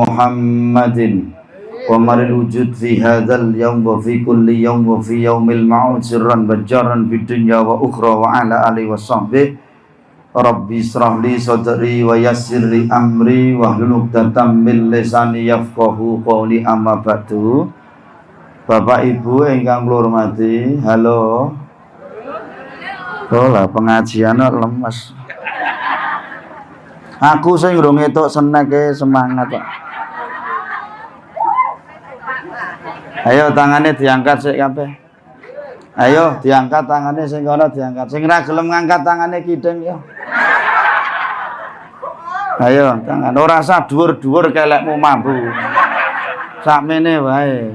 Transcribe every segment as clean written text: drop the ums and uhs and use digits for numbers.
Muhammadin wa maril wujud fi hadzal yawm wa fi kulli yawm wa fi yawmil ma'ud sirran wa jarran fid dunya wa ukhra wa ala alihi wa sahbihi rabbi israh li sadri wa yassir li amri wa hlul 'uqdatam min lisani yafqahu qawli amma ba'du. Bapak Ibu ingkang kula hormati, halo. Oh lah pengajian lemes. Aku sing urung entuk seneke semangat kok. Ayo tangannya diangkat sik kabeh. Ayo diangkat tangannya sing kono diangkat. Sing ora gelem ngangkat tangannya kideng ya. Ayo tangan ora usah dhuwur-dhuwur kelekmu mambu. Sakmene wae.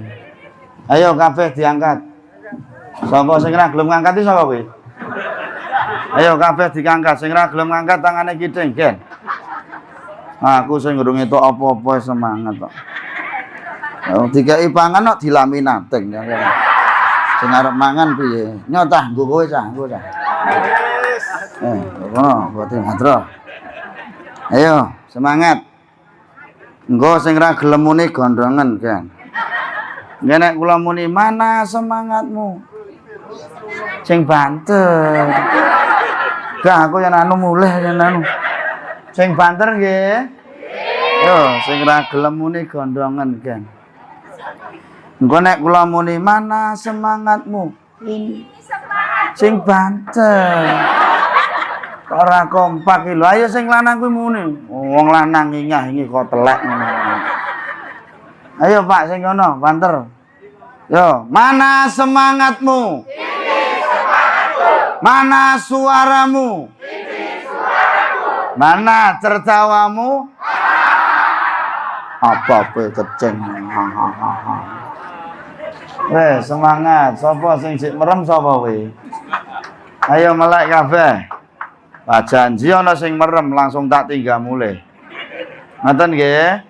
Ayo kabeh diangkat. Sapa sing ora gelem ngangkat iki sapa kuwi? Ayo kabeh diangkat. Sing ora gelem ngangkat tangannya kideng, Gen. Aku sing urung entuk apa-apa semangat kok. Dikai pangan kok dilaminating. Sing arep mangan piye? Nyotah nggo kowe cah, nggo cah. Ngono, boten ngadro. Ayo, semangat. Engko sing ra gelem muni gondongen, Kan. Nek kula muni mana semangatmu? Sing banter. Gak aku yen anu mulih yen anu. Sing banter nggih. Yo, sing ra gelem muni gondongen, Kan. Engko nek kula muni mana semangatmu? Ini sing banter. Ora kompak iki lho. Ayo sing lanang kuwi muni. Wong lanang ingah-ingi kok telek ngono. Ayo Pak sing ngono, banter. Yo, mana semangatmu? Ini semangatku. Mana suaramu? Ini suaraku. Mana tertawamu? Apa keceng. Semangat. Sapa sing sik merem sapa kowe? Ayo melek kabeh. Pak janji ana sing merem langsung tak tinggal mulai. Ngoten nggih.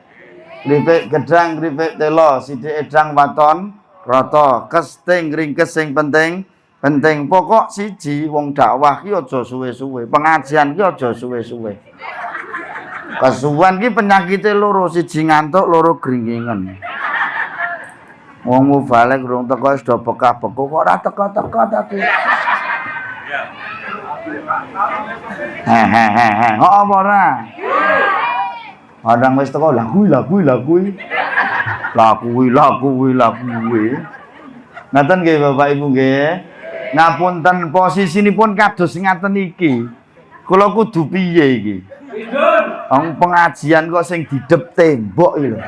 Kripik gedang, kripik telo, sithik edang waton, rata, kesting ringkes sing penting. Penting pokok siji wong dakwah ki aja suwe-suwe. Pengajian ki aja suwe-suwe. Kesuwen ki penyakite loro, siji ngantuk, loro gringingan. Wong mubalek urung teko wis do bekah-beku kok ora teko-teko ta ki. Kok apa ora? Kadang wis teko lagu. Ngaten nggih Bapak Ibu nggih. Ngapunten posisinipun kados ngaten iki. Kula kudu piye iki? Wong pengajian kok sing didep tembok iki lho.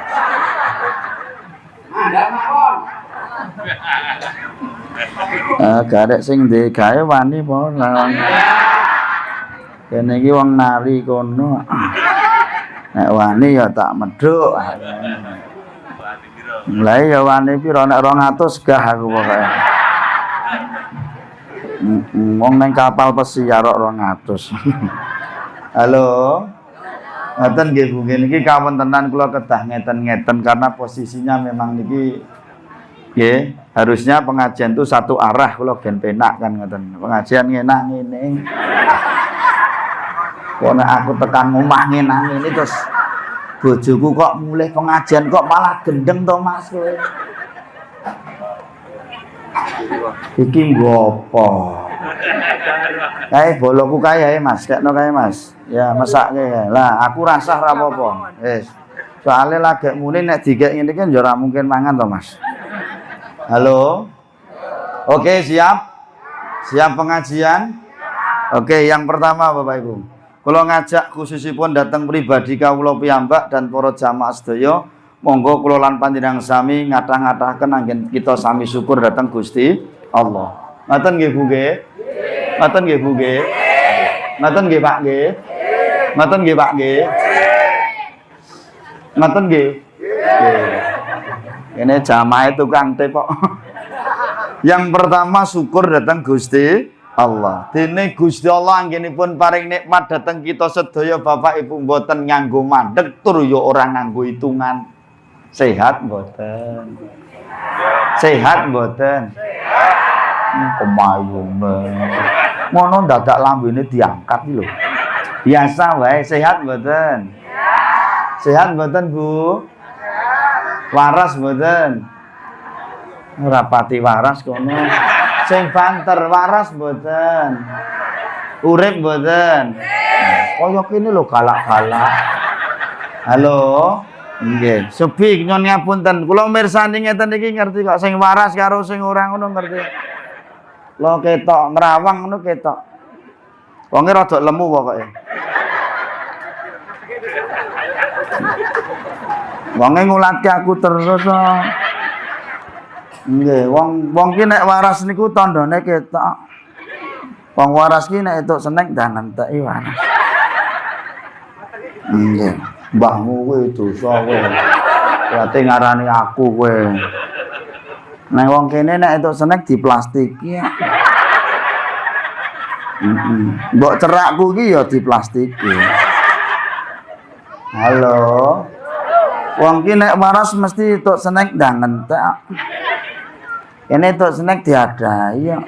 Garek sing ndek gawe wani apa ora. Kene iki wong nari kono. Nek wani ya tak medhuk. Lah ya wani pira nek 200 gah aku pokoke. Wong nang kapal pesiar kok 200. Halo. Ngoten nggih Bu, niki kawontenan kula kedah ngeten-ngeten karena posisinya memang niki nggih, harusnya pengajian itu satu arah kula gen penak kan ngoten. Pengajian ngenak ngene. Kok nek aku tekan omah ngenak ngene terus bojoku kok mulai pengajian kok malah gendeng to Mas kowe. Iki nggo apa? Kae boloku kae Mas, kekno kae Mas. Ya mesake kae. Lah aku rasah ra apa-apa. Wis. Soale lagi muni nek digek ngene iki ya ora mungkin mangan to Mas. Halo. Oke, siap? Siap pengajian? Oke, yang pertama Bapak Ibu. Kula ngajak khususipun datang pribadi kawula piyambak dan para jamaah sedaya, monggo kula lan panjenengan sami ngathah-ngathahaken anggen kita sami syukur datang Gusti Allah. Ngoten nggih Bu nggih? Ngoten nggih Bu nggih? Ngoten nggih Pak nggih? Ngoten nggih Pak nggih? Ngoten nggih? Ini jamaah tukang tepok. Yang pertama syukur datang Gusti Allah. Dene Gusti Allah anggenipun paring nikmat datang kita sedaya Bapak Ibu mboten nganggo mandeg tur ya ora nganggo hitungan. Sehat mboten? Sehat mboten? Kemayune. Ngono dadak lambene diangkat iki lho. Biasa wae, sehat mboten? Sehat mboten, Bu? Waras mboten? Ora pati waras kono. Sing banter waras mboten? Urip mboten? Kaya kene lho galak-galak. Halo. Nggih, sepi nyon ngapunten. Kula mirsani ngeten iki ngerti kok sing waras karo sing ora ngono ngerti. Lo ketok ngrawang ngono ketok. Wonge rada lemu pokoke. Wonge ngulatke aku terus. Nggih, wong ki nek waras niku tandane ketok. Wong waras ki nek entuk seneng dan ngenteki waras. Nggih. Mbahmu kuwi dosa kowe. Berarti ngarani aku kowe. Nek wong kene nek entuk seneng diplastiki ya. Mbok cerakku ki ya diplastiki. Halo. Wong ki nek waras mesti entuk seneng ndang entek. Kene entuk seneng diadai ya.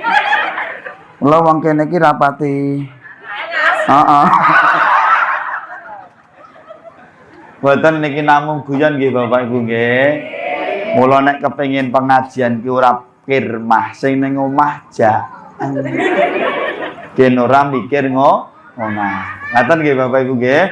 Mula wong kene ki rapati. Heeh. Mboten niki namung guyon nggih Bapak Ibu nggih. Mula nek kepengin pengajian ki ora kirmah sing ning omah jak. Gen ora mikir ngomah. Ngaten nggih Bapak Ibu nggih.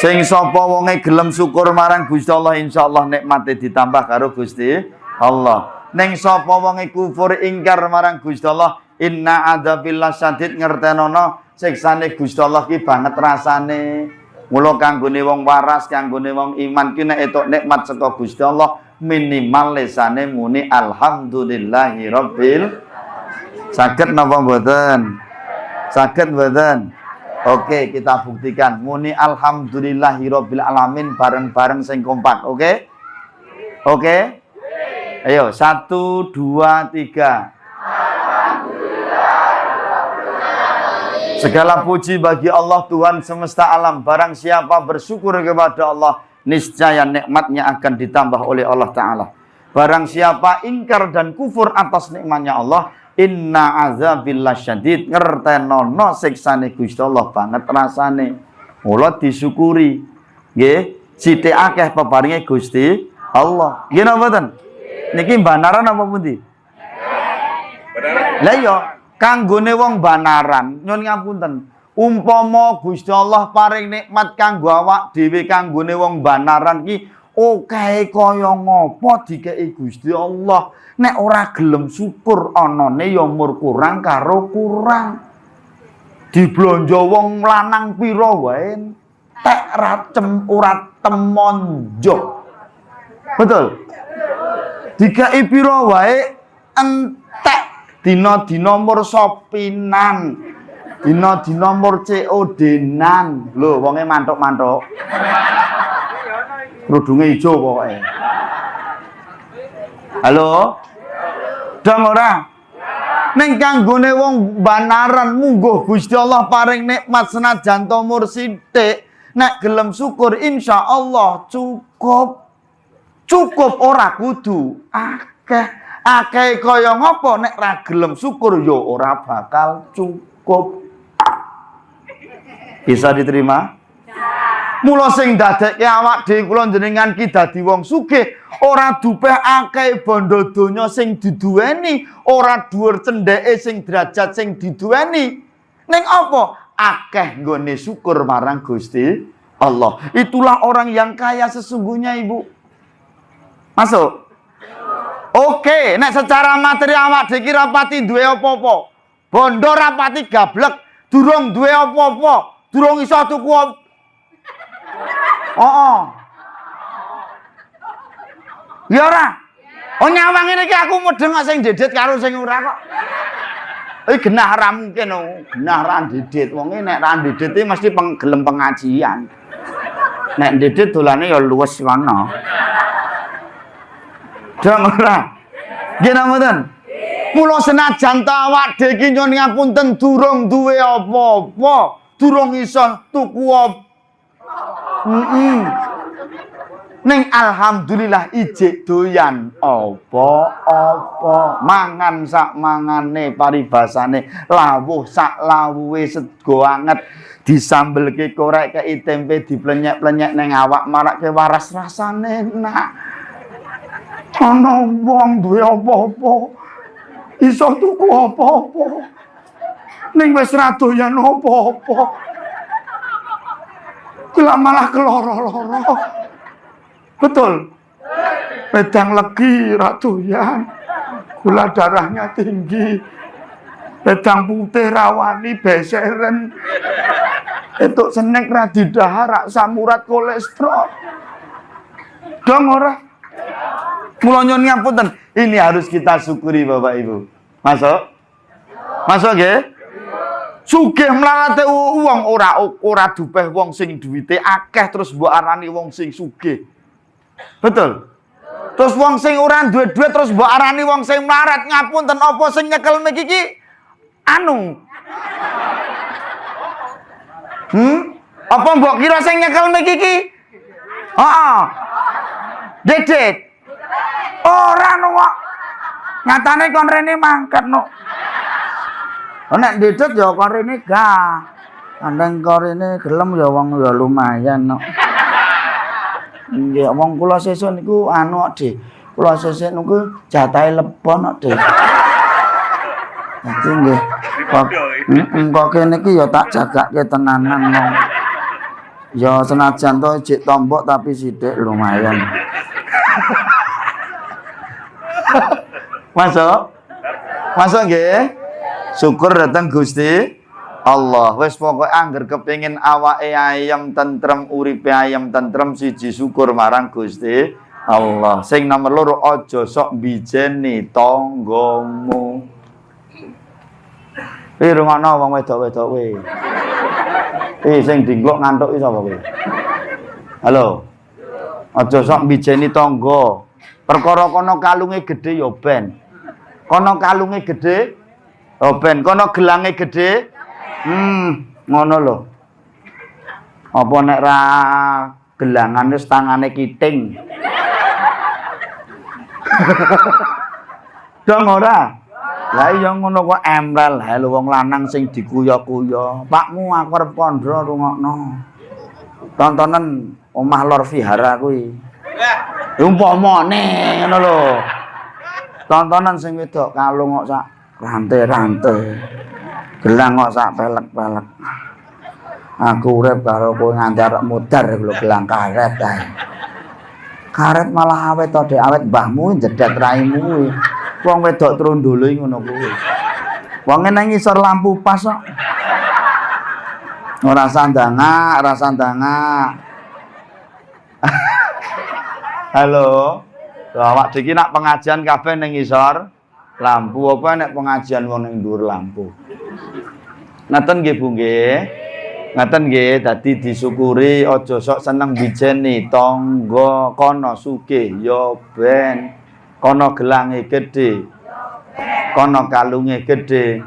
Sing sapa wonge gelem syukur marang Gusti Allah insyaallah nikmate ditambah karo Gusti Allah. Ning sapa wonge kufur ingkar marang Gusti Allah, inna adzabillah syadid ngertenono siksane Gusti Allah ki banget rasane. Mula kanggone wong waras, kanggone wong iman ki nek entuk nikmat saka Gusti Allah minimal lesane muni alhamdulillahi rabbil. Saged napa mboten? Saged mboten? Oke, kita buktikan muni alhamdulillahi rabbil alamin bareng-bareng sing kompak, oke? Oke? Ayo 1 2 3. Segala puji bagi Allah Tuhan semesta alam. Barang siapa bersyukur kepada Allah, niscaya nikmatnya akan ditambah oleh Allah Ta'ala. Barang siapa ingkar dan kufur atas nikmatnya Allah, inna azabillah syadid, ngertenono siksane Gusti Allah banget rasane. Mula disyukuri. Nggih, sithik akeh peparinge Gusti Allah. Nggih napa mboten? Niki banaran apa pundi? Lah iya kanggone wong banaran, nyun ngapunten. Umpama Gusti Allah paring nikmat kanggo awak dhewe kanggone wong banaran ki okehe kaya ngapa dikeki Gusti Allah. Nek ora gelem syukur anane ya mur kurang karo kurang. Diblonjo wong lanang pira wae tek racem ora temonjo. Betul? Dikeki pira wae entek. Dina-dina mur sopinan, dina-dina mur COD-nan. Lho, wonge mantuk-mantuk. Kerudunge ijo pokoke. Halo? Dong ora? Ning kanggone wong banaran mungguh Gusti Allah paring nikmat senajan to mur sithik, nek gelem syukur insyaallah cukup. Cukup ora kudu akeh. Akeh kaya ngopo nek ra gelem syukur ya ora bakal cukup. Bisa diterima? Mula sing dadekke awak dhewe kula njenengan ki dadi wong sugih, ora dupeh akeh bondo donya sing diduweni, ora dhuwur cendheke sing derajat sing diduweni. Ning apa? Akeh nggone syukur marang Gusti Allah. Itulah orang yang kaya sesungguhnya, Ibu. Masuk? Oke, nek secara materi awak dhewe rapati duwe apa-apa. Bondo rapati gablek, durung duwe apa-apa, durung iso tuku. Ya ora? Oh nyawang ngene iki aku mudeng kok sing dedet karo sing ora kok. Iki genah ra mungkin genah ra dedet. Wonge nek ra dedet iki mesti gelem pengajian. Nek dedet dolane ya luwes kono. Dong ora. Nggih mboten? Mula senajan ta awak dhewe iki nyuwun ngapunten durung duwe apa-apa, durung iso tuku apa. Ning alhamdulillah ijik doyan apa-apa, mangan sak mangane paribasane, lawuh sak lawuhe sego anget, disambelke korek kei tempe diplenyek-plenyek ning awak marake waras rasane enak. Ana wong duwe apa-apa, iso tuku apa-apa. Ning wis ra doyan apa-apa. Kula malah keloro-loro. Betul. Pedang legi ra doyan. Gula darahnya tinggi. Pedang putih rawani beseren. Etuk senek ra didahar rak samurat kolesterol. Dong ora? Mula nyuwun ngapunten, ini harus kita syukuri Bapak Ibu. Masuk? Masuk nggih? Sugih mlalate wong ora dupeh wong sing duwite akeh terus mbok arani wong sing sugih. Betul? Terus wong sing ora duwe duit terus mbok arani wong sing mlarat. Ngapunten apa sing nyekel mik iki? Anu. Apa mbok kira sing nyekel mik iki? Heeh. Dedet. Ora no kok. Nyatane kon rene mangkat no. Nek dedet ya kon rene gak. Andeng kon rene gelem ya wong ya lumayan no. Nggih wong kula sesuk niku anu Dik. Kula sesuk niku jatahe lepon Dik. Dadi nggih. Kok kene iki ya tak jagake tenanan no. Ya senajan to jek tombok tapi sithik lumayan. Masuk? Masuk nggih? Syukur datang Gusti Allah. Wis pokoke angger kepengin awake ayem tentrem, uripe ayem tentrem, siji syukur marang Gusti Allah. Sing nomor loro aja sok bijeni tanggamu. Rungokno wong wedok-wedok kuwi. Sing dingklok ngantuk iki sapa kuwi? Halo. Aja sok bijeni tangga. Perkara kono kalunge gedhe ya ben. Kono kalunge gedhe, oh ben. Kono gelange gedhe, ngono lho. Apa nek ra gelangan wis tangane kiting. Dong ora? Lah iya ngono kok emrel hae lho wong lanang sing dikuya-kuya. Pakmu aku arep kandha rungokno. Tontonan Omah Lor Vihara kuwi. Umpamane ngono lho. Tontonan sing wedok kalung kok sak rante-rante. Gelang kok sak pelek-pelek. Aku urip karo kowe nganti arek mudar lho gelang karet ae. Karet malah awet to, Dek. Awet mbahmu jedet raimu kuwi. Wong wedok trondolo ngono kuwi. Wong nang ngisor lampu pas kok. Ora sandangak, ora sandangak. Halo. Lha awak iki nak pengajian kabeh ning ngisor lampu apa nek pengajian wong ning dhuwur lampu. Ngaten nggih Bu nggih. Ngaten nggih dadi disyukuri aja sok seneng bijeni tangga kono sugih ya ben. Kono gelange gedhe. Kono kalunge gedhe.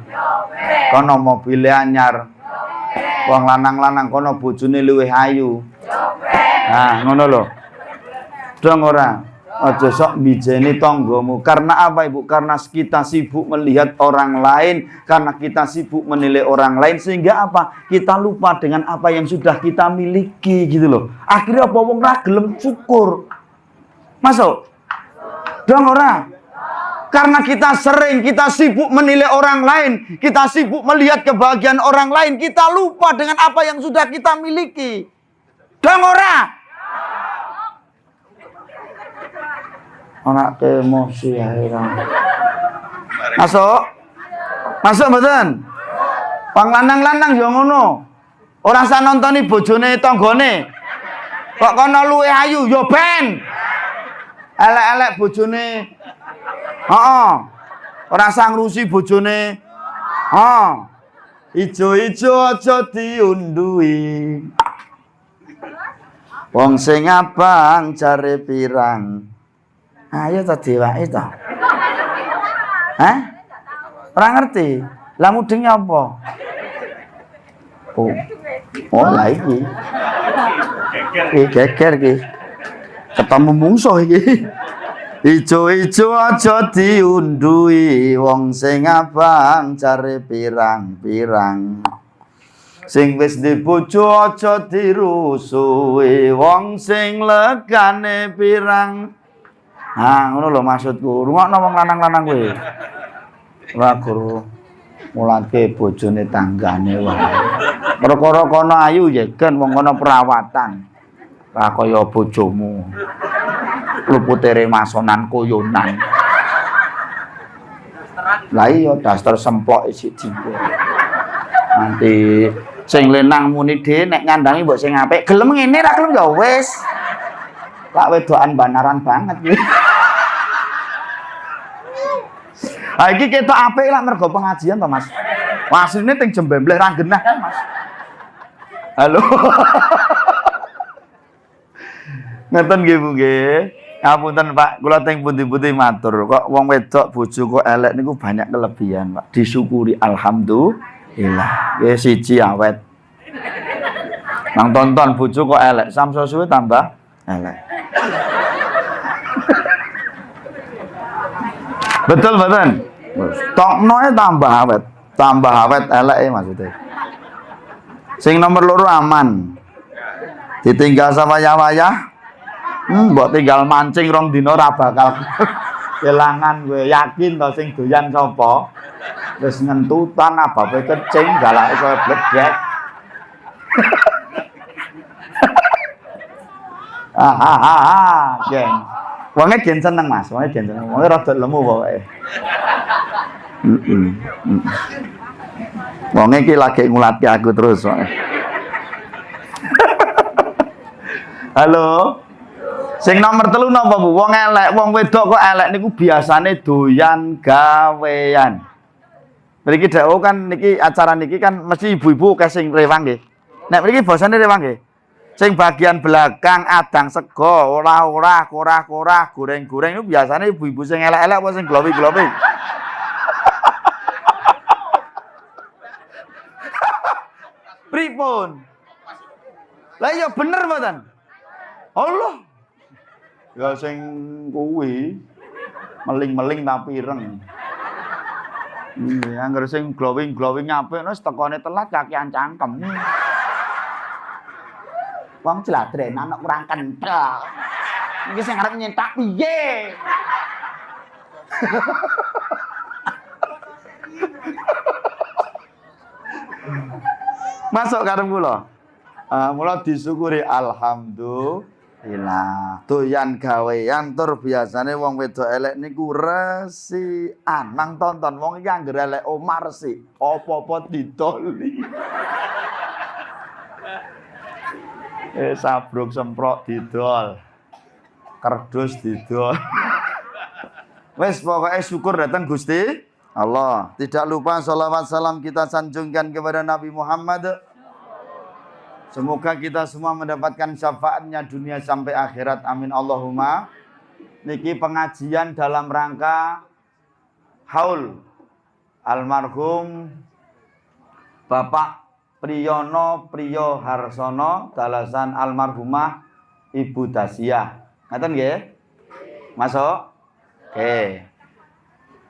Kono mobile anyar. Wong lanang-lanang kono bojone luwih ayu. Nah, ngono lho. Dong ora, aja sok bijeni tanggamu. Karena apa Ibu? Karena kita sibuk melihat orang lain, karena kita sibuk menilai orang lain, sehingga apa? Kita lupa dengan apa yang sudah kita miliki gitu loh. Akhirnya apa wong ra gelem syukur. Masuk? Dong ora? Karena kita sibuk menilai orang lain, kita sibuk melihat kebahagiaan orang lain, kita lupa dengan apa yang sudah kita miliki. Dong ora? Anak emosi akhirnya. Masuk? Masuk mboten? Wong lanang-lanang ya ngono. Ora sak nontoni bojone tanggane. Kok kono luwe ayu ya ben. Elek-elek bojone. Heeh. Ora sak ngrusi bojone. Heeh. Ijo-ijo aja diundui. Wong sing abang jare pirang. Ayo tadi wae to. Hah? Ora ngerti. Lah mudeng apa? Oh. Oh, lah iki. Iki geger iki. Ketemu mungsuh iki. Ijo-ijo aja diundui wong sing abang jare pirang-pirang. Sing wis di bojo aja dirusui wong sing legane pirang. Ngono lho maksudku. Rungokno wong lanang-lanang kuwi. Ora guru mulake bojone tanggane wae. Perkara kono ayu ya gen wong kono perawatan. Ora kaya bojomu. Luputere masonan koyonan. Lah iya daster semplok siji. Nanti sing lenang muni dhewe nek ngandangi mbok sing apik, gelem ngene ra gelem ya wis. Lak wedokan banaran banget iki. Ha iki ketok apik lak mergo pengajian to, Mas. Asline teng Jembembleh ra genah kan, Mas. Halo. Ngeten nggih Bu nggih. Ngapunten Pak, kula teng pundi-pundi matur. Kok wong wedok bojo kok elek niku banyak kelebihan, Pak. Disyukuri alhamdulillah. Nggih siji awet. Nang tonton bojo kok elek, samso suwe tambah elek. Betul mboten? Toknoe tambah awet eleke maksudnya. Sing nomor loro aman. Ditinggal sawaya-waya. Mbok tinggal mancing rong dina ora bakal kelangan kowe. Yakin to sing doyan sapa? Wis ngentutan abape kecing galake koyo bledek. Geng. Wonge gen seneng Mas, wonge gen seneng. Wonge rada lemu pokoke. Wonge iki lagi ngulatke aku terus pokoke. Halo. Sing nomor 3 napa Bu? Wong elek, wong wedok kok elek niku biasane doyan gawean. Mriki dhewe kan niki acara niki kan mesti ibu-ibu akeh sing rewang nggih. Nek mriki bosane rewang nggih. Sing bagian belakang adang sego, ora-ora, korah-korah, goreng-goreng itu biasanya ibu-ibu sing elek-elek apa sing glowi-glowi. Pripun? Lah iya bener mboten? Allah. Ya sing kuwi meling-meling tapi ireng. Angger sing glowing-glowing apik wis tekone telat kakean cangkem. Wong jladrenan nek kurang kenthel. Iki sing arep nyentak piye? Masuk karep kula. Mula disyukuri alhamdulillah. Doyan gawean tur biasane wong wedok elek niku resikan. Nang tonton wong iki angger elek omah resik, apa-apa didoli. Sabruk semprok didol. Kerdus didol. Wes pokoknya syukur datang Gusti Allah. Tidak lupa sholawat salam kita sanjungkan kepada Nabi Muhammad. Semoga kita semua mendapatkan syafaatnya dunia sampai akhirat. Amin Allahumma. Niki pengajian dalam rangka haul almarhum Bapak Priyono Priyo Harsono dalasan almarhumah Ibu Dasia. Ngaten nggih? Masuk? Oke.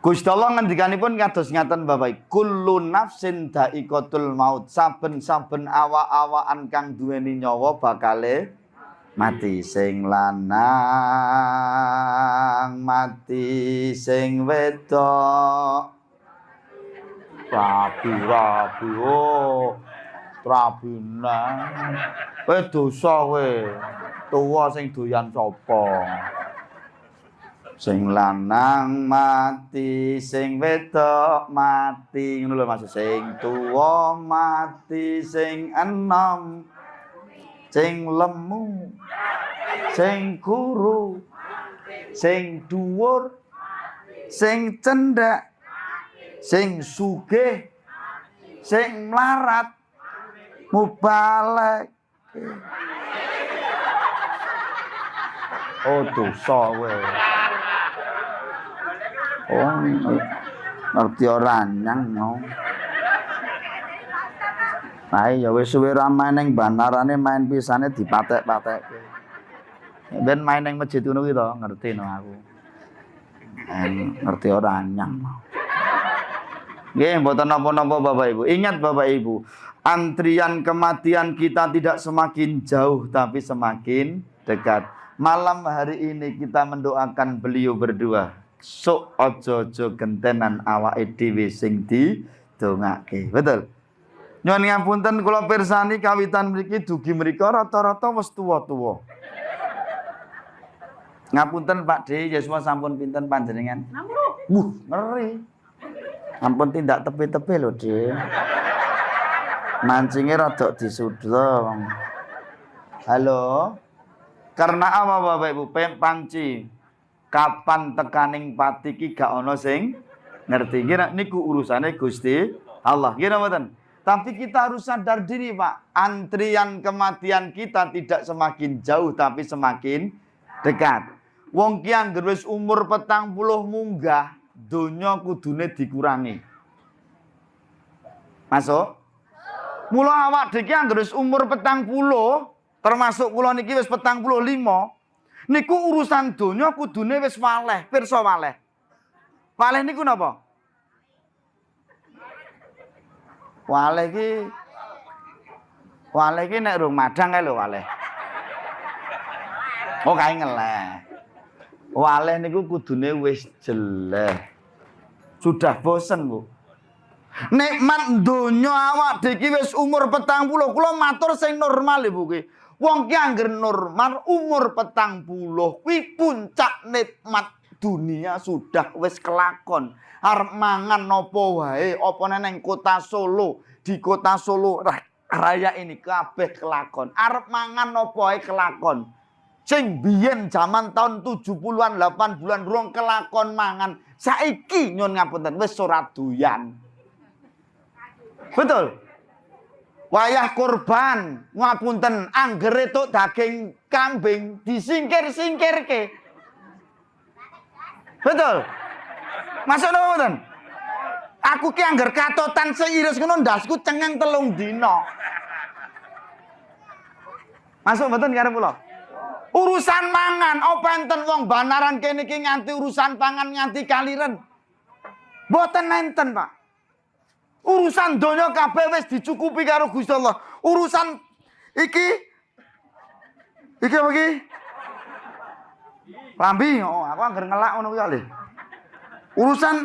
Gusti Allah ngendikanipun kados ngaten Bapak, kullu nafsin dha'iqatul maut. Saben-saben awak-awakan kang duweni nyawa bakale mati. Sing lanang mati, sing wedok rabi oh rabinang. Kowe dosa kowe. Tuwa sing doyan sapa? Sing lanang mati, sing wedok mati, ngono lho maksud. Sing tuwa mati, sing enom, sing lemu, sing kuru, sing dhuwur, sing cendhek, sing sugih, sing mlarat, mubalek. Oh dosa kowe. Oh, ngerti ora nyang. Ae ya wis suwe ra main ning banarane main pisane dipatek-patekke. Ben main ning masjid ngono kuwi to, ngerti no aku. Ngerti ora anyang. Nggih, mboten napa-napa Bapak Ibu. Ingat Bapak Ibu, antrian kematian kita tidak semakin jauh tapi semakin dekat. Malam hari ini kita mendoakan beliau berdua. Sok ojo-ojo gentenan awake dhewe sing didongake. Betul? Nyuwun ngapunten kula pirsani kawitan mriki dugi mrika rata-rata wis tuwa-tuwa. Ngapunten Pak D, Yeswa sampun pinten panjenengan? 60. Ngeri. Ampun tindak tepi-tepi lho, D. Mancingnya rada disudha. Halo. Karena apa Bapak Ibu? Panci. Kapan tekaning pati ki gak ana sing ngerti. Kira niku urusane Gusti Allah. Kira mboten? Tapi kita harus sadar diri, Pak. Antrian kematian kita tidak semakin jauh tapi semakin dekat. Wong ki anggere wis umur 40 munggah, donya kudune dikurangi. Masuk? Mula awak dhewe ki anggere wis umur 40, termasuk kula niki wis 45, niku urusan donya kudune wis waleh, pirsa waleh. Waleh niku napa? Waleh ki nek rung madang kae lho waleh. Oh kae ngeleh. Waleh niku kudune wis jeleh. Sudah bosen, Bu. Nikmat donya awak dhewe wis umur 40. Kula matur sing normal Bu ki. Wong ki angger normal umur 40 kuwi puncak nikmat dunia sudah wis kelakon. Arep mangan napa wae, apa neng kota Solo, di kota Solo raya ini kabeh kelakon. Arep mangan napa wae kelakon. Sing biyen zaman tahun 70-an 80-an rong kelakon mangan. Saiki nyun ngapunten wis ora doyan. Betul. Wayah kurban ngapunten anggere tok daging kambing disingkir-singkirke. Betul. Masuk napa mboten? Aku ki angger katotan seiris ngono ndasku cengeng 3 dina. Masuk mboten karo kula? Urusan mangan, apa enten wong Banaran kene iki nganti urusan pangan nganti kaliren. Mboten enten, Pak. Urusan donya kabeh wis dicukupi karo Gusti Allah. Urusan iki apa iki? Lambi, oh aku angger ngelak ngono kuwi lho. Urusan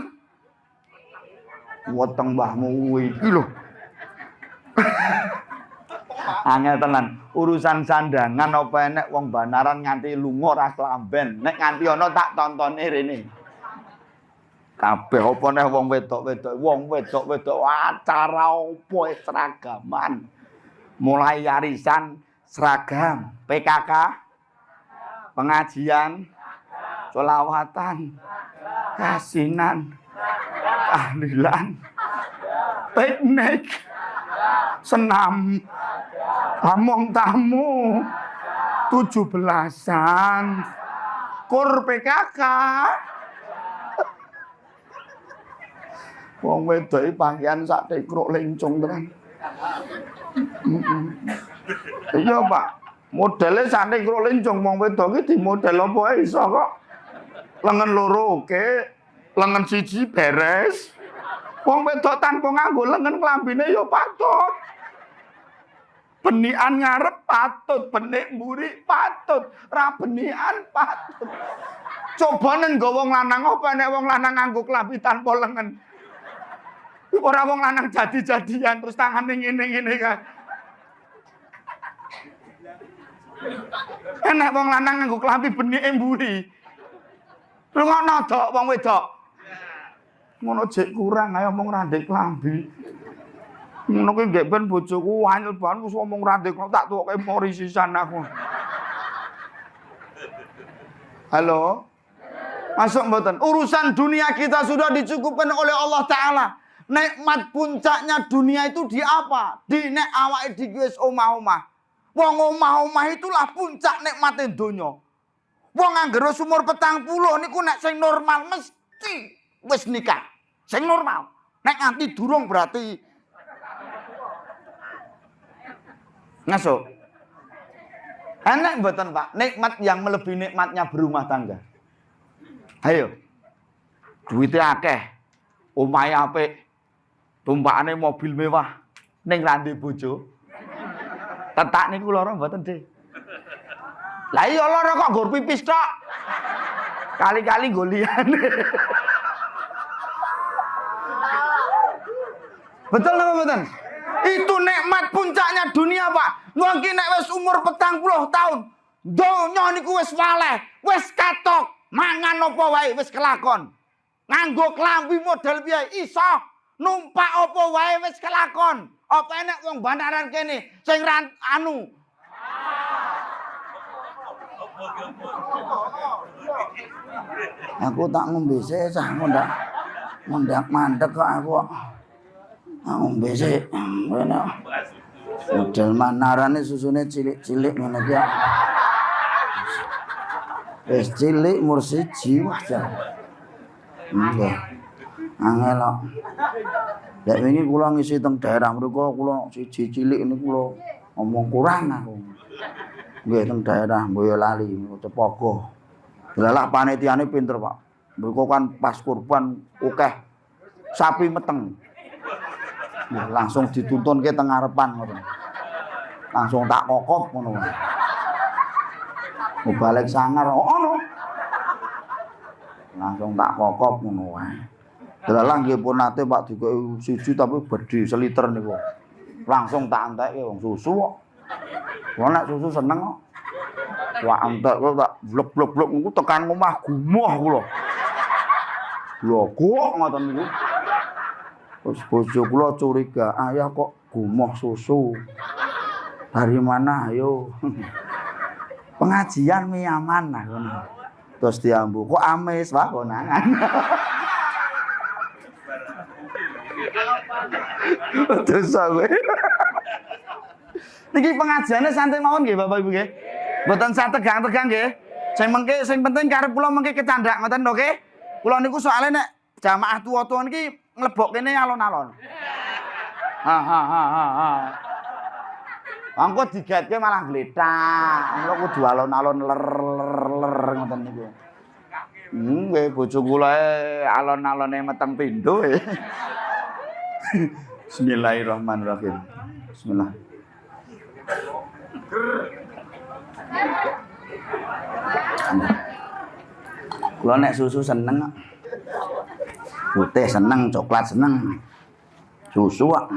weteng mbahmu iki lho. Angel tenan. Urusan sandangan apa enek wong Banaran nganti lunga ora klamben. Nek nganti ana tak tontone rene. Kabeh apa neh wong wedok-wedok acara opo seragaman. Mulai arisan seragam, PKK, pengajian, sholawatan, kasinan, tahlilan, piknik, senam, among tamu, 17-an, kur PKK. Wong wedok iki pakaian sak tekruk lencong tenan. Iya, Pak. Modele sak tekruk lencong wong wedok iki di model apa ae iso kok. Lengan loro oke, lengan siji beres. Wong wedok tanpa nganggo lengan klambine ya patut. Benikan ngarep patut, benik mburi patut, ra benikan patut. Coba nen nggo wong lanang apa nek wong lanang nganggo klambi tanpa lengan. Ora wong lanang jadi-jadian terus tangane ngene-ngene kan. Enak wong lanang nganggo klambi benike mburi. Rungokno dok wong wedok. Ngono jek kurang ae omong ra ndek klambi. Ngono kuwi nggih ben bojoku anyel banget wis omong ra ndek tak tukoke mori sisan aku. Halo? Masuk mboten? Urusan dunia kita sudah dicukupkan oleh Allah Ta'ala. Nikmat puncaknya dunia itu di apa? Di nek awake dhewe wis omah-omah. Wong omah-omah itulah puncak nikmate donya. Wong anggere umur 40 niku nek sing normal mesti wis nikah. Sing normal. Nek nganti durung berarti masuk. Enak mboten Pak, nikmat yang melebihi nikmatnya berumah tangga. Ayo. Duitnya akeh. Omahe apik. Tumpakane mobil mewah. Ning rande bojo. Tetak niku lara mboten, Dik. Lah iya lara kok nggur pipis tok. Kali-kali nggo liyane. Betul napa mboten? Itu nikmat puncaknya dunia, Pak. Wong ki nek wis umur 40 tahun, donya niku wis waleh, wis katok, mangan apa wae wis kelakon. Nganggo klambi model piye iso, numpak apa wae wis kelakon. Apa enek wong bandaran kene sing anu aku tak ngombe sik cah ngondak mandek kok aku. Ngombe sik. Model manarane susune cilik-cilik ngene iki. Wis cilik umur 1 wah jan. Nggih. Angel kok. Lek wingi kula ngisi teng daerah mriku kula siji cilik niku kula ngomong kurang aku. Nggih teng daerah Boyolali Cepogo. Delalah panitiane pinter, Pak. Mriku kan pas kurban akeh sapi meteng. Nah, langsung dituntun ke teng ngarepan ngoten. Langsung tak kokop ngono. Balik sangar ono. Langsung tak kokop ngono wae. Delalah nggih pun nate Pak dikoki susu tapi bedhe seliter niku. Langsung tak entekke wong susu kok. Wong nek susu seneng kok. Wah entek kok tak blok-blok niku tekan omah gumoh kula. Lho kok ngoten niku. Terus bojo kula curiga, ayah kok gumoh susu. Dari mana ayo? Pengajian mie aman nah ngono. Terus diambu, kok amis Pak konangan. Terus aku. Niki pengajiannya santai mawon nggih Bapak Ibu nggih. Mboten sak tegang-tegang nggih. Sing penting karep kula mengke kecandak ngoten lho nggih. Kula niku soalnya nek jamaah tuwa-tuwa niki nglebok kene alon-alon. Ha. Angko digetke malah gletak. Mula kudu alon-alon ler ngoten niku. Nggih bojo kula alon-alone meteng pindho. Bismillahirrahmanirrahim. Bismillah. Kula nek susu seneng kok. Putih seneng, coklat seneng. Susu kok.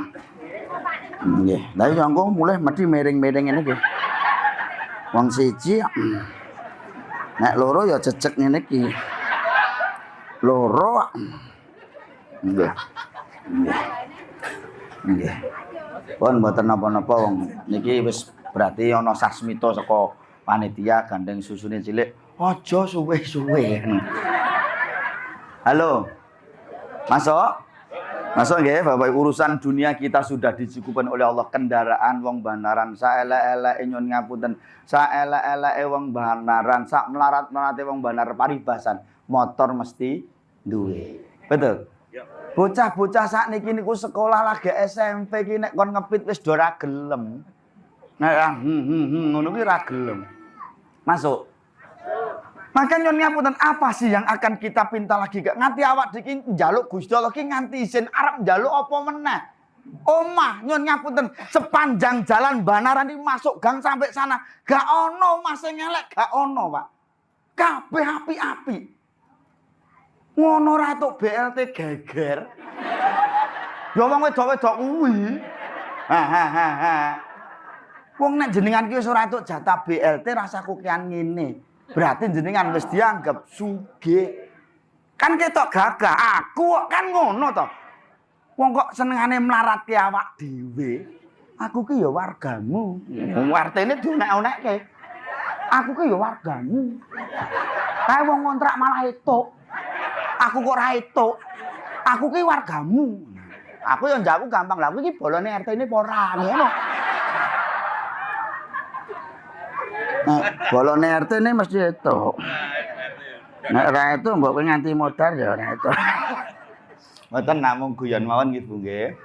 Nggih. Lah iya engko mulih mesti miring-miring ngene nggih. Wong siji nek loro ya cecek ngene iki. Loro. Nggih. Nggih. Pun mboten napa-napa wong niki wis berarti ana sasmita saka panitia gandeng susune cilik. Aja suwe-suwe. Halo. Masuk nggih Bapak urusan dunia kita sudah dicukupkan oleh Allah. Kendaraan wong bandaran saelek-eleke nyun ngapunten. Saelek-eleke wong bandaran, sak melarat-melarate wong bandar paribasan, motor mesti duwe. Betul? Bocah-bocah sakniki niku sekolah lagi SMP ki nek kon ngepit wis do ra gelem. Nek ngono ki ra gelem. Masuk. Maka nyon ngapunten apa sih yang akan kita pinta lagi gak nganti awak diki njaluk Gusti Allah ki nganti izin arep njaluk apa meneh. Omah nyon ngapunten sepanjang jalan Banaran iki masuk gang sampai sana gak ono omah sing elek gak ono, Pak. Kabeh api-api. Ngono ra tok BLT geger. Ya wong wedok-wedok kuwi. Wong nek jenengan ki wis ora entuk jatah BLT rasaku kian ngene. Berarti jenengan wis dianggap sugih. Kan ketok gagah, aku kan ngono to. Wong kok senengane mlaratke awak dhewe. Aku ki ya wargamu. Artine dionek-onekke. Aku ki ya wargamu. Kae wong kontrak malah etuk. Aku kok ora etuk. Aku ki wargamu. Aku yang jawab gampang lah, aku iki bolone RT ini ora ngono. Nek bolone RT ini mesti etuk. Nek ora etuk mbok kowe nganti modar ya ora etuk. Mboten namung guyon mawon nggih Bu nggih.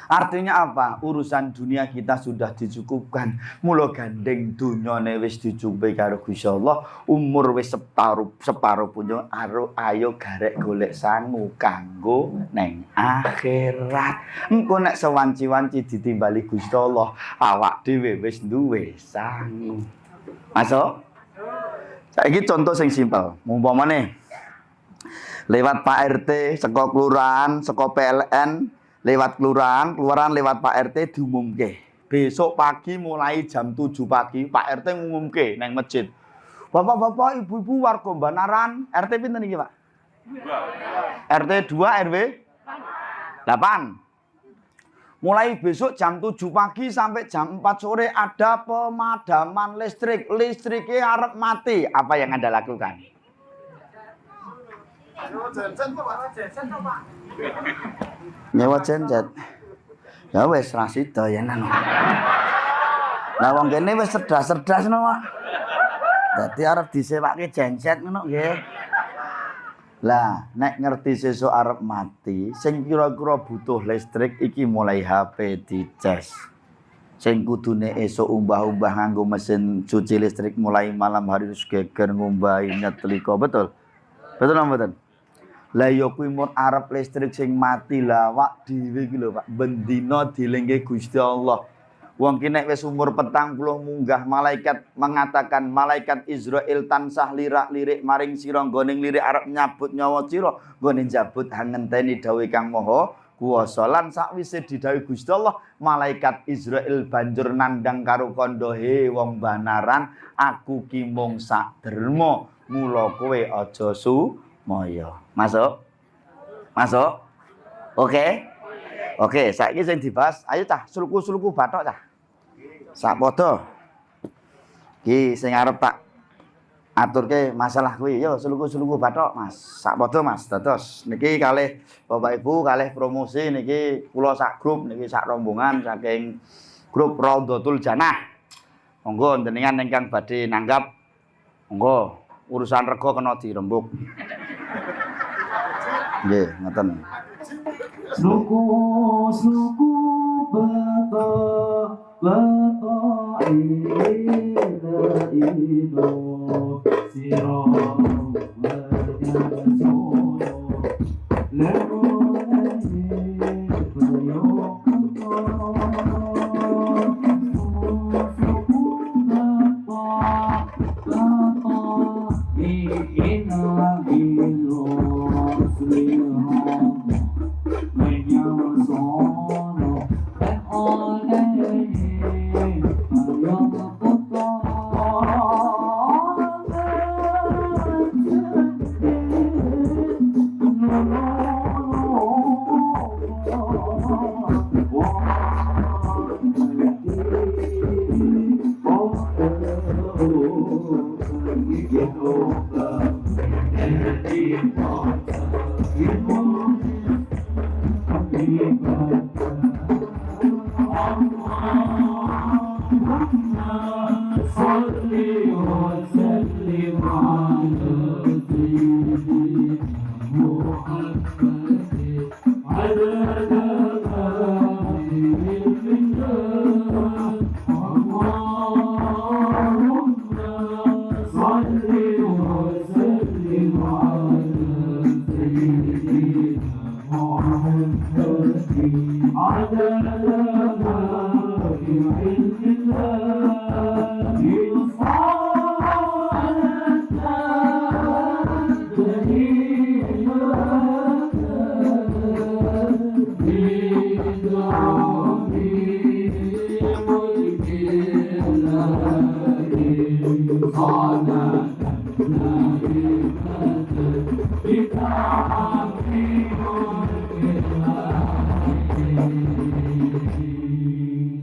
Artinya apa? Urusan dunia kita sudah dicukupkan. Mula gandeng dunyane wis dicukupi karo Gusti Allah, umur wis separuh punjul ayo garek golek sangu kanggo neng akhirat. Engko nek sewanci-wanci ditimbali Gusti Allah, awak dhewe wis duwe sangu. Masuk? Saiki contoh sing simpel. Umpamane lewat Pak RT, saka kelurahan, saka PLN, lewat kelurahan lewat Pak RT diumumke. Besok pagi mulai jam 7 pagi Pak RT ngumumke nang masjid. Bapak-bapak, ibu-ibu warga Banaran, RT pinten iki, Pak? 2. RT 2 RW 8. Mulai besok jam 7 pagi sampai jam 4 sore ada pemadaman listrik. Listriknya arep mati. Apa yang Anda lakukan? Nyewa genset. Ya wis ra sida yen nang. Lah wong kene wis cerdas-cerdas no, Pak. Dadi arep disewake genset ngono nggih. Lah nek ngerti sesuk arep mati, sing kira-kira butuh listrik iki mulai HP dicas. Sing kudune esuk umbah-umbah nganggo mesin cuci listrik mulai malam hari wis geger ngumbahi nyetlika, betul? Betul apa mboten? Lah ya kuwi mun arep listrik sing mati lah awak dhewe iki lho Pak, bendina dilingke Gusti Allah. Wong ki nek wis umur 40 munggah malaikat mengatakan malaikat Israil tansah lirak-lirik maring sira nggone lirik arep nyabut nyawa sira, nggone njabut ngenteni dawuh Kang Maha Kuwasa. Lan sakwise didhawuhi Gusti Allah, malaikat Israil banjur nandhang karo kandha, "He wong Banaran, aku ki mung sak derma, mula kowe aja sumaya." Masuk? Masuk? Oke? Oke, saiki sing dibahas, ayo cah, suluku-suluku bathok cah. Sak padha. Iki sing arep tak aturke masalah kuwi, yo suluku-suluku bathok, Mas. Sak padha, Mas. Dados niki kalih Bapak Ibu, kalih promosi niki kula sak grup niki sak rombongan saking grup Raudhatul Jannah. Monggo jenengan ingkang badhe nanggap, monggo urusan rega kena dirembuk. Nggih, ngoten. Sluku bata ila siro wajasono lemone bayo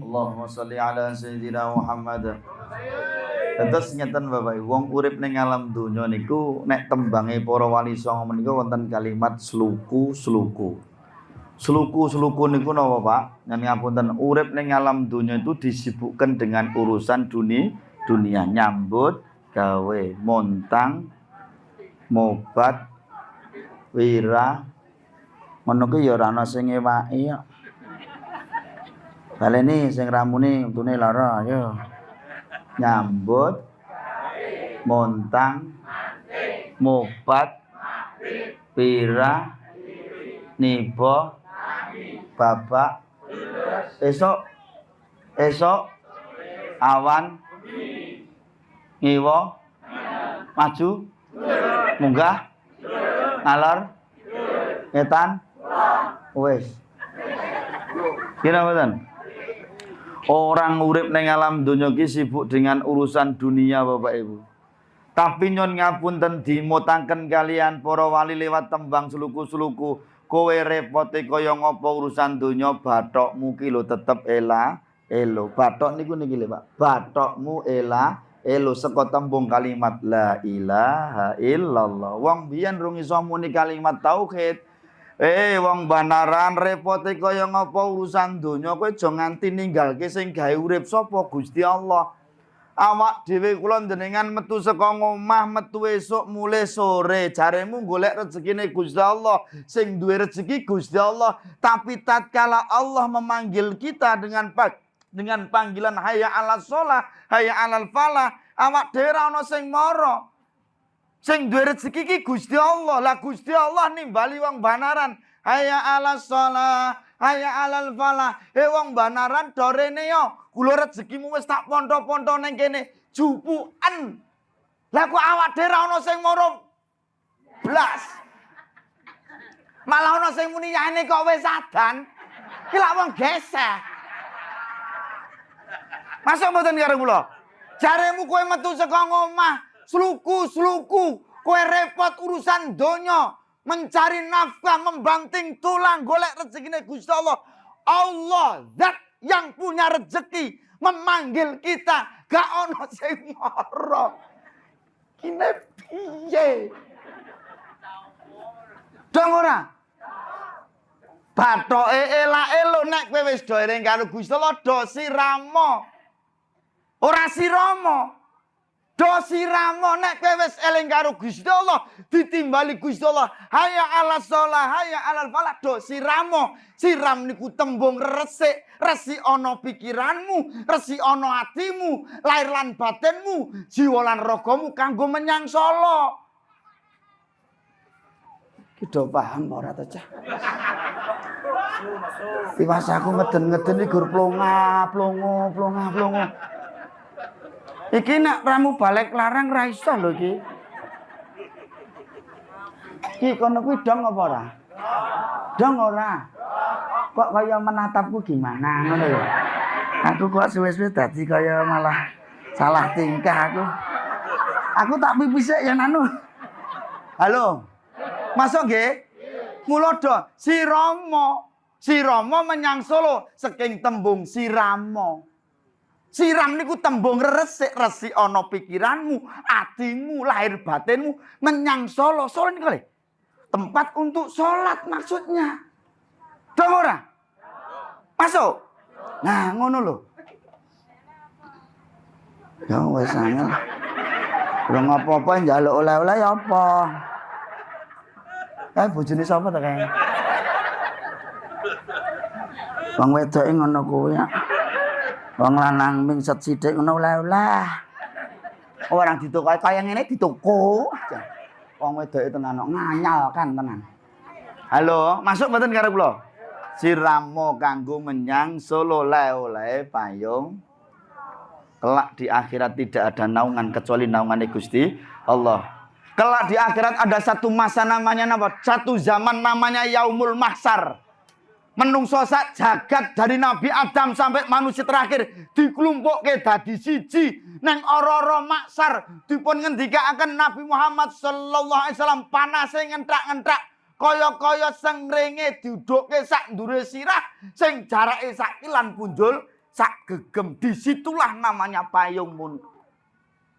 Allahumma sholli ala sayyidina Muhammad. Terus ngeten Bapak Ibu, wong urip ning alam donya niku nek tembange para wali songo menika wonten kalimat sluku-sluku. Sluku-sluku niku napa Pak? Nyen ngapunten, urip ning alam donya itu disibukkan dengan urusan dunia, nyambut gawe, montang, mobat, wira. Ngono ku ya ora ana sing ngewaki ya. Baleni sing ramune untune lara ayo. Nyambut montang mopat pira nibo babak esok awan ngiwa maju munggah ngalor ngetan wis kira mboten. Orang urip ning alam donya ki sibuk dengan urusan dunia Bapak Ibu. Tapi nyon ngapunten dimutaken kalian para wali lewat tembang suluku-suluku. Kowe repote kaya ngapa urusan donya bathokmu ki lho tetep elo. Bathok niku niki lho Pak. Bathokmu elo saka tembung kalimat la ilaha illallah. Wong biyen rung iso muni kalimat tauhid. Wong banaran repote kaya ngapa urusan donya kowe aja nganti ninggalke sing gawe urip sapa Gusti Allah. Awak dhewe kula jenengan metu saka omah metu esuk mulai sore jaremu golek rezekine Gusti Allah. Sing duwe rezeki Gusti Allah, tapi tatkala Allah memanggil kita dengan panggilan hayya 'alas shalah, hayya 'alal falah, awak dhewe ora ana sing mara. Sing duwe rezeki ki Gusti Allah. Lah Gusti Allah nimbali wong banaran. Hayya 'alas shalah, hayya 'alal falah. Wong banaran do rene yo. Kula rezekimu wis tak ponto-ponto ning kene. Jupuken. Lah kok awak dhewe ora ana sing mara blas. Malah ana sing muni yane kok wis sadan. Ki lak wong geseh. Masuk mboten karo kula? Jaremu kowe metu saka omah sluku, kowe repot urusan donya, mencari nafkah, membanting tulang, golek rezekine Gusti Allah. Allah zat yang punya rezeki memanggil kita, gak ono sing mara. Kine piye? Dong ora? Bathoke elake lho nek kowe wis do eling karo Gusti Allah do sirama. Ora sirama. Do sirama nek kowe wis eling karo Gusti Allah, ditimbali Gusti Allah. Hayya 'alas shalah, hayya 'alal falah, do sirama. Siram niku tembung resik, resi ana pikiranmu, resi ana atimu, lair lan batinmu, jiwa lan ragamu kanggo menyang Solo. Ki do paham ora ta, Cah? Tiwas aku ngeden-ngeden iki gur plongo. Iki nek ramu balik larang ra iso lho iki. Ki kono kuwi dong apa ora? Dong ora. Kok kaya menatapku gimana ngono ya. Aku kok suwe-suwe dadi kaya malah salah tingkah aku. Aku tak pipis ya anu. Halo. Masuk nggih? Mula do Sirama menyang Solo saking tembung sirama. Siram niku tembung resik, resi ana pikiranmu, atimu, lahir batinmu menyang Solo. Solo niku lho. Tempat untuk sholat maksudnya. Dong ora? Masuk. Nah, ngono lho. Ya wis angel. Ora apa-apa njaluk oleh-oleh ya apa? Bojone sapa ta kae? Wong wedoke ngono kuwi. Wong lanang mingset sithik ngono oleh-oleh. Orang ditoko kaya ngene ditoko. Wong wedoke tenan nganyal kan tenan. Halo, masuk mboten karo kula? Siramo kanggo menyang Solo oleh payung. Kelak di akhirat tidak ada naungan kecuali naungane Gusti Allah. Kelak di akhirat ada satu masa namanya apa? Satu zaman namanya Yaumul Mahsyar. Menungso sak jagat dari Nabi Adam sampai manusia terakhir dikelumpukke dadi siji neng ora-ora maksar dipun ngendikaaken Nabi Muhammad sallallahu alaihi wasallam panase ngenthak-ngenthak kaya-kaya sengrenge diudukke sak ndure sirah sing jarake sak kilan punjul sak gegem. Disitulah namanya payung mun.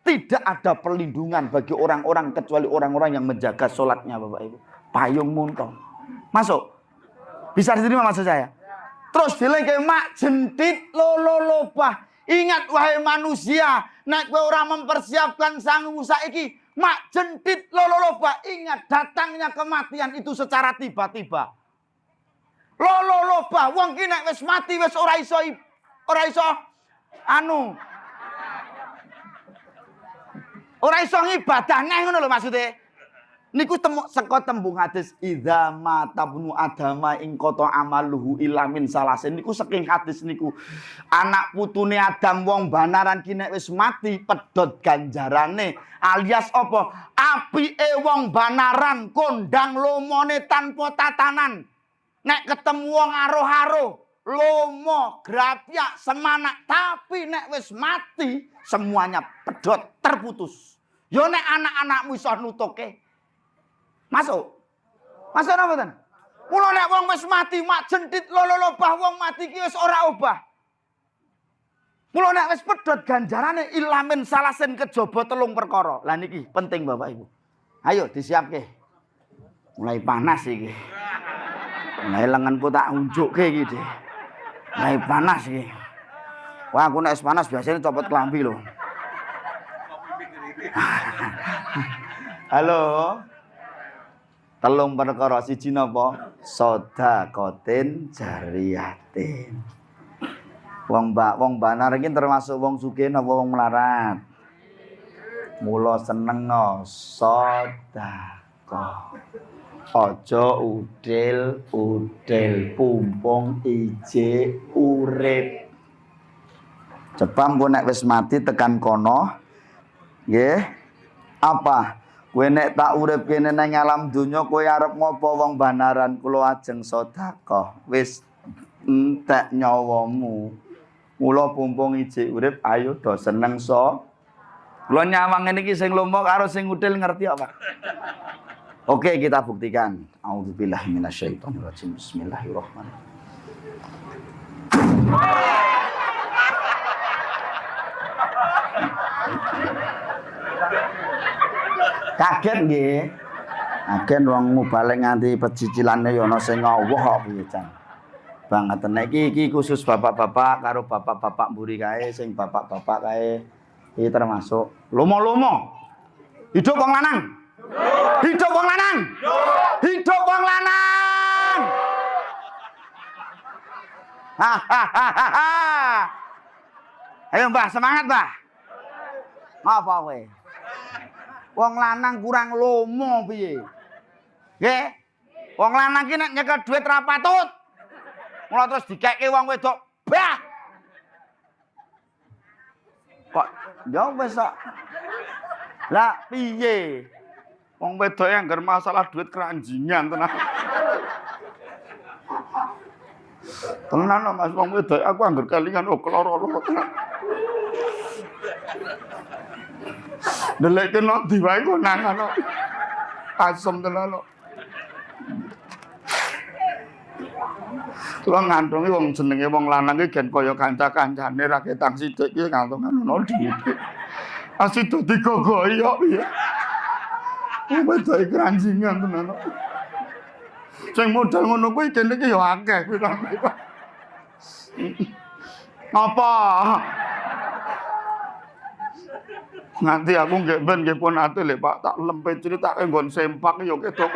Tidak ada perlindungan bagi orang-orang kecuali orang-orang yang menjaga sholatnya Bapak Ibu. Payung muntoh. Masuk. Bisa diterima maksud saya? Terus dilengke mak jentit lolo lobah. Ingat wahai manusia, nek kowe ora mempersiapkan sangmu saiki, mak jentit lolo lobah. Ingat datangnya kematian itu secara tiba-tiba. Lolo lobah, wong ki nek wis mati wis ora iso ora iso anu. Ora iso ngibadah neh ngono lho maksude. Niku saka tembung hadis idza mata bunu adama ing qata amaluhu illa min salasin niku saking hadis niku anak putune Adam wong banaran ki nek wis mati pedhot ganjarane alias apa apike wong banaran kondang lomone tanpa tatanan nek ketemu wong aruh-aruh lomo grapyak semanak tapi nek wis mati semuanya pedhot terputus yo nek anak-anakmu iso nutuke masuk napa ten? Mula nek wong wis mati mak jentit lolo-lobah wong mati ki wis ora obah. Mula nek wis pedhot ganjarane ilamin salasen kejaba 3 perkara. Lah niki penting Bapak Ibu. Ayo disiapke. Mulai panas iki. Mulai lenganku tak unjukke iki, Dik. Mulai panas iki. Wah, aku nek panas biasanya copot klambi lho. Halo. 3 perkara siji napa? Sedekatin jariyatin. Wong banar iki termasuk wong sugih napa wong melarat? Mula seneng sedekah. Aja udil pumpung ije urip. Jepang ku nek wis mati tekan kono nggih apa? Kowe nek tak urip kene nang alam donya kowe arep ngopo wong banaran kula ajeng sedekah. Wis entek nyawamu. Mula pumpung ijik urip ayo do seneng Kula nyawang ngene iki sing lomo karo sing udil ngerti apa? Oke, kita buktikan. A'udzubillahi minasyaitonirrajim. Bismillahirrahmanirrahim. Kaget nggih. Kaget wong mubalek nganti pecicilane ya ana sing Allah kok piye jan. Banget nek iki khusus bapak-bapak karo bapak-bapak mburi kae sing bapak-bapak kae iki termasuk lomo-lomo. Hidup wong lanang. Hidup wong lanang. Hidup wong lanang. Hahaha. Ayo Mbah, semangat Mbah. Apa kowe? Wong lanang kurang lomo piye? Nggih. Wong lanang ki nek nyekel dhuwit ra patut. Mula terus dikeke wong wedok, bah. Kok ya wis kok. Lah piye? Wong wedok yang ngger masalah dhuwit keranjingan tenan. Tenan Mas wong wedok aku angger kelingan kloro-loro tenan. Deleke no diwae konangan no. Asem tenan no. Kula ngandhongi wong jenenge wong lanang iki gen kaya kanca-kancane ra ketang sithik iki ngantongan ono dhite. Asih dadi gogoyo piye. Wedok keranjingan tenan no. Sing modal ngono kuwi kene iki ya akeh kuwi. Apa? Nganti aku nggih ben nggih pun ate lek Pak tak lempet critake nggon sempak ya ketok.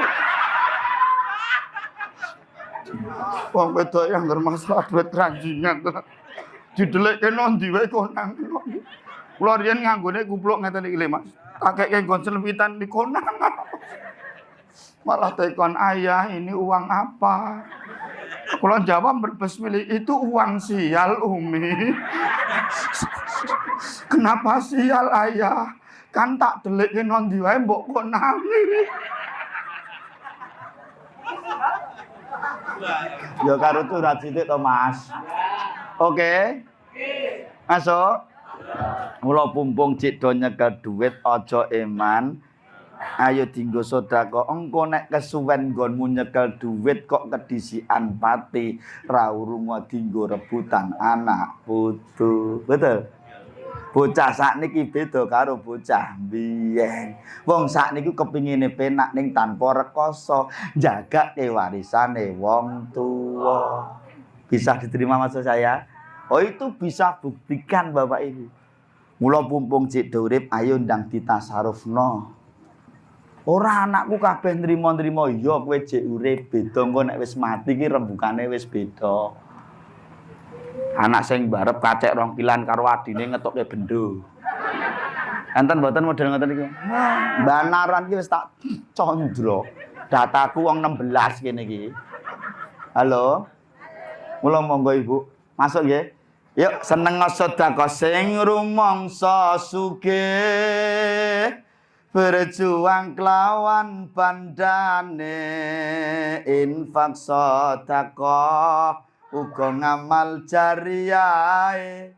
Wong wedok yang bermasalah duit keranjingan tenan. Didelekke nang ndi wae konang. Kula riyen nganggone kupluk ngeten iki lho Mas. Kakeke nggon selwitan di konang. Malah tekon ayah ini uang apa? Kula jawab berbesmili itu uang sial Umi. Kenapa sial ayah? Kan tak delekke nang ndi wae mbok konang. Ya karo curhat sithik to Mas. Oke. Masuk. Mula pumpung cik do nyekel dhuwit aja eman. Ayo dinggo sedekah. Engko nek kesuwen nggonmu nyekel dhuwit kok kedisian pati, ra urung dinggo rebutan anak putu. Betul? Bocah sakniki beda karo bocah biyen. Wong sakniki kepingine penak ning tanpa rekoso, jagake warisane wong tua. Bisa diterima maksud saya? Oh itu bisa buktikan Bapak Ibu. Mula pumpung cik urip ayo ndang ditasarufno. Ora anakku kabeh nrimo-nrimo ya kowe cek urip beda engko nek wis mati ki rembukane wis beda. Anak sing barep kacek rong kilan karo adine ngetokke bendo. Enten mboten model ngoten iki. Banaran iki wis tak condro. Dataku wong 16 kene iki. Halo. Mula monggo Ibu. Masuk nggih. Yuk seneng sedekah sing rumangsa sugih. Berjuang kelawan bandane infak sedekah uga ngamal jariyae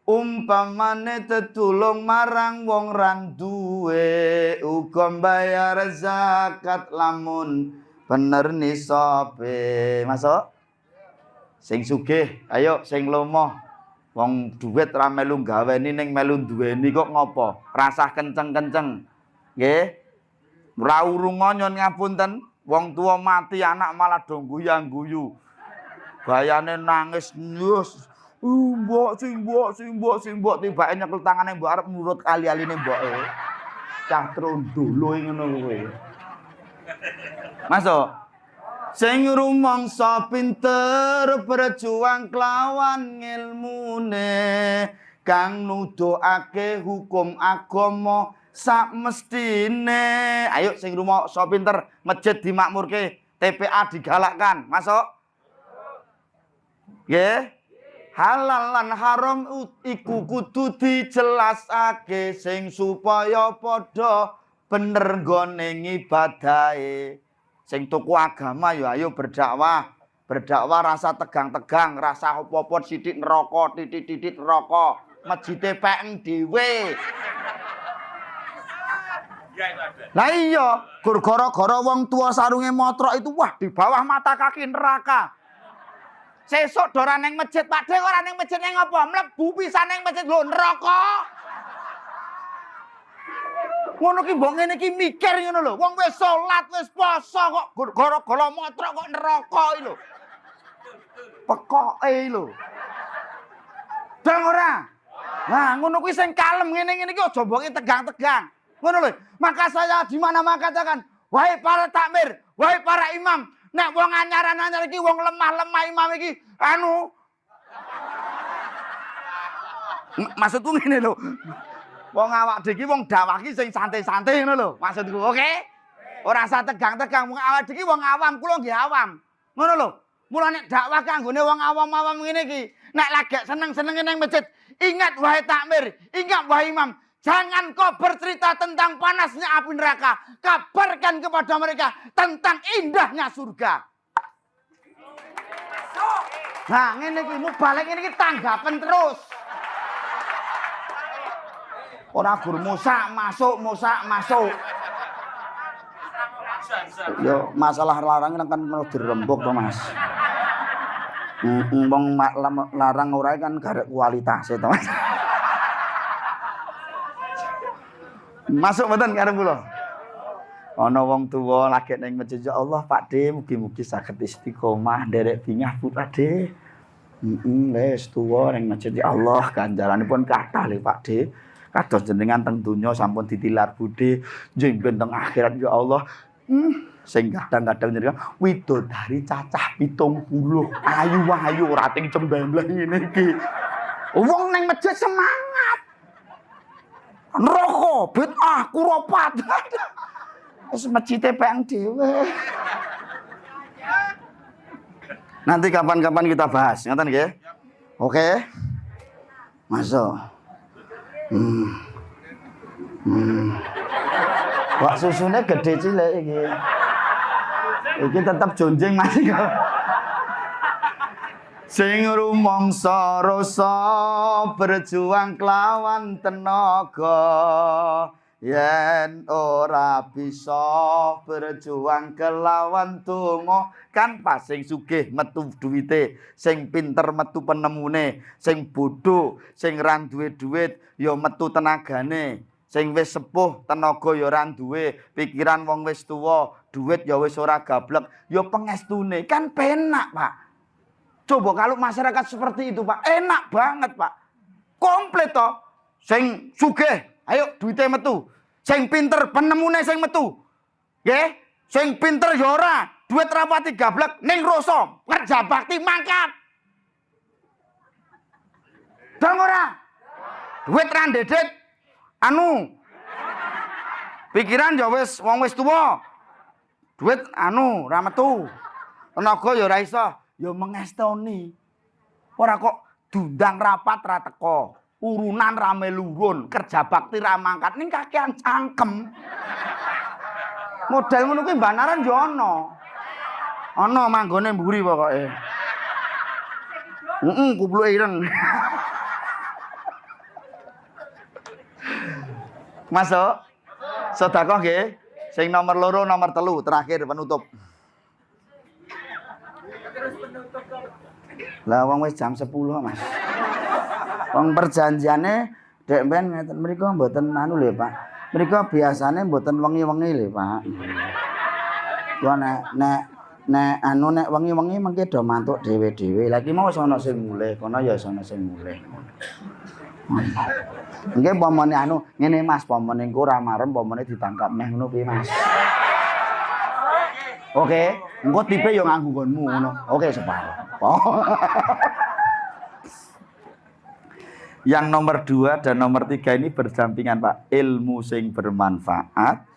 umpamane tetulung marang wong rang duwe uga bayar zakat lamun bener nisabe. Masuk sing sugih ayo sing lomo wong duit ra melu gaweni ning melu duweni kok ngopo rasah kenceng-kenceng. Nggih. Ora urunga nyon ngapunten, wong tua mati anak malah do guyang-guyu. Gayane nangis nyus. Mbok sing tibake nyekel tangane mbok arep nurut kali-aline mboke. Cah trondolo ngono kuwi. Masuk. Sing rumangsa pinter berjuang kelawan ngilmune kang nuduhake hukum agama sak mestine. Ayo sing rumangsa pinter masjid dimakmurke, TPA digalakkan. Masuk. Nggih. Halal lan haram iku kudu dijelasake sing supaya padha bener nggone ngibadahe. Sing tuku agama ya ayo berdakwah. Berdakwah rasa tegang-tegang, rasa apa-apa sithik neraka, titik-titik neraka. Masjide peken dhewe. Lah iya, gara-gara wong tua sarunge motrok itu wah di bawah mata kaki neraka. Sesuk dora ning masjid, Pakde ora ning masjid ning apa? Mlebu pisan ning masjid lho neraka. Ngono ki mbok ngene iki mikir ngono lho. Wong wis salat, wis poso kok gara-gara motrok kok neraka iki lho. Pekoke lho. Dong ora? Nah, ngono kuwi sing kalem ngene-ngene iki aja mboke tegang-tegang. Ngono lho. Maka saya di mana-mana katakan, wahai para takmir, wahai para imam, nek wong anyar-anyar iki wong lemah-lemah imam iki maksudku ngene lho. Wong awak dhewe iki wong dakwah iki sing santai-santai ngono lho. Maksudku, oke? Ora usah tegang-tegang, wong awak dhewe iki wong awam, kula nggih awam. Ngono lho. Mula nek dakwah kanggone wong awam-awam ngene iki, nek lagi seneng-senenge nang masjid, ingat wahai takmir, ingat wahai imam, jangan kau bercerita tentang panasnya api neraka. Kabarkan kepada mereka tentang indahnya surga. Nah, ngene iki mu balik ngene iki tanggapan terus. Ora gur musak masuk. Yo masalah larang kan mau dirembuk to, Mas. Wong larang ora kan garek kualitas to, Mas. Masuk mboten karo kula. Ana wong tuwa lagi ning masjid, ya Allah Pakde mugi-mugi saged istiqomah nderek bingah Pakde. Wis tuwa ning masjid ya Allah ganjaranipun kathah lho Pakde. Kados jenengan teng donya sampun ditilar budhe, njing ben teng akhirat ya Allah. Sing kadang-kadang jenengan widodari cacah 70, ayu-ayu ora ting cembembleh ngene iki. Wong ning masjid semangat. Neraka, bid'ah, kuropat. Wis masjide peng dhewe. Nanti kapan-kapan kita bahas, ngoten nggih? Oke. Masuk. Wak susune gede cilik iki. Iki tetep jonjing masih. Sing rumangsa rasa berjuang kelawan tenaga yen ora bisa berjuang kelawan donga kan pas sing sugih metu duwite, sing pinter metu penemune, sing bodho, sing ra duwe duit ya metu tenagane, sing wis sepuh tenaga ya ora duwe, pikiran wong wis tuwa, duit ya wis ora gablek, ya pengestune kan penak, Pak. Coba kalau masyarakat seperti itu, Pak, enak banget, Pak. Komplit toh. Sing sugih, ayo duite metu. Sing pinter penemune sing metu. Nggih? Sing pinter ya ora, duit rapati gablek ning rasa, kerja bakti mangkat. Dong ora? Duit ra ndedet. Anu. Pikiran ya wis wong wis tuwa. Duit anu ra metu. Tenaga ya ora iso, ya mengestoni. Ora kok diundang rapat ra teko. Urunan ra melurun, kerja bakti ra mangkat ning kakean cangkem. Model ngono kuwi mbanaran yo ana. Ana manggone mburi pokoke. Kupluke ireng. Masuk. Sedekah nggih. Sing nomor 2, nomor 3 terakhir penutup. Lah wong wis jam 10, Mas. Wong perjanjiane dek ben ngeten mriku mboten anu lho, Pak. Mriku biasane mboten wengi-wengi lho, Pak. Yo nek anu nek wengi-wengi mengke do mantuk dhewe-dhewe. Lah iki mau wis ana sing mulih, kono ya wis ana sing mulih. Nggih pomone anu ngene Mas, pomone engko ora marem pomone ditangkap meh ngono piye Mas. Oke, engko tipe yo nganggo nggonmu ngono. Oke, separo. Yang nomor 2 dan nomor 3 ini berdampingan Pak. Ilmu sing bermanfaat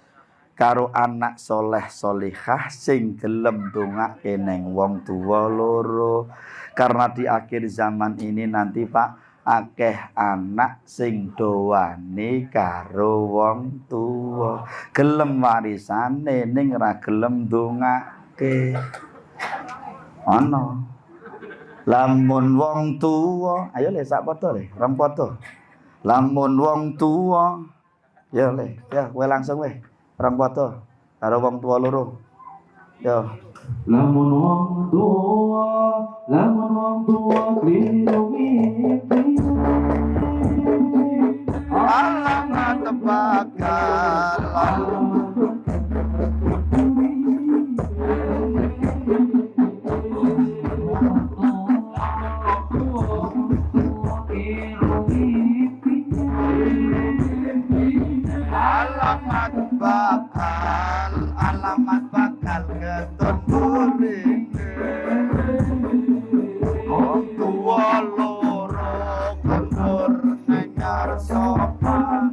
karo anak soleh solihah sing gelem dongake neng wong tuwa loro. Karena di akhir zaman ini nanti Pak akeh anak sing doane karo wong tuwa. Gelem warisane ning ra gelem dongake. Ana. Lamun wong tuwa, ayo le sak foto le, rong foto. Lamun wong tuwa, ya le, ya kowe langsung we, rong foto karo wong tuwa loro. Yo. Lamun wong tua kliru mimpi. Alamat tebakan. Alamat bakal ketun muring. Wong tuwa loro kundur nanyar sapa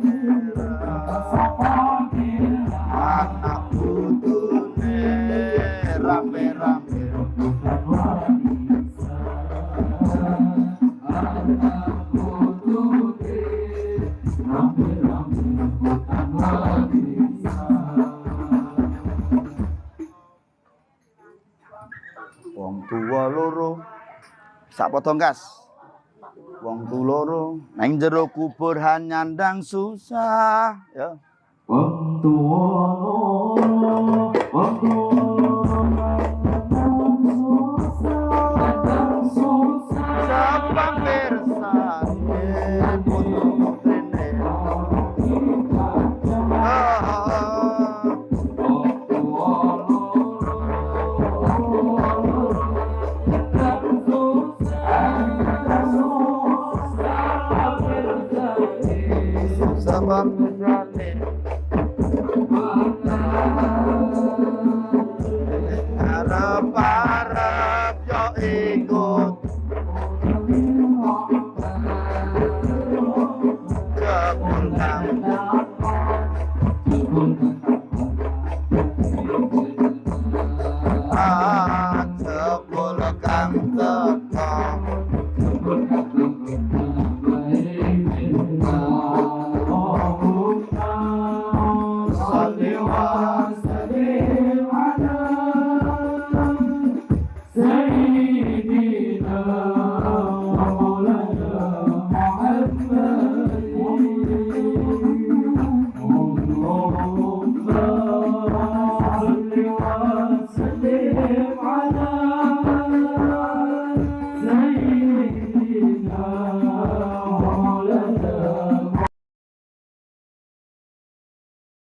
anak putune rame-rame. Wong tuwa loro sak potong gas. Wong tuwa loro nang jero kubur nyandang susah ya. Wong tua loro, wong tua susah. Sapa pirsane putu rene. Sabab berani harap-harap yo ikut kepulang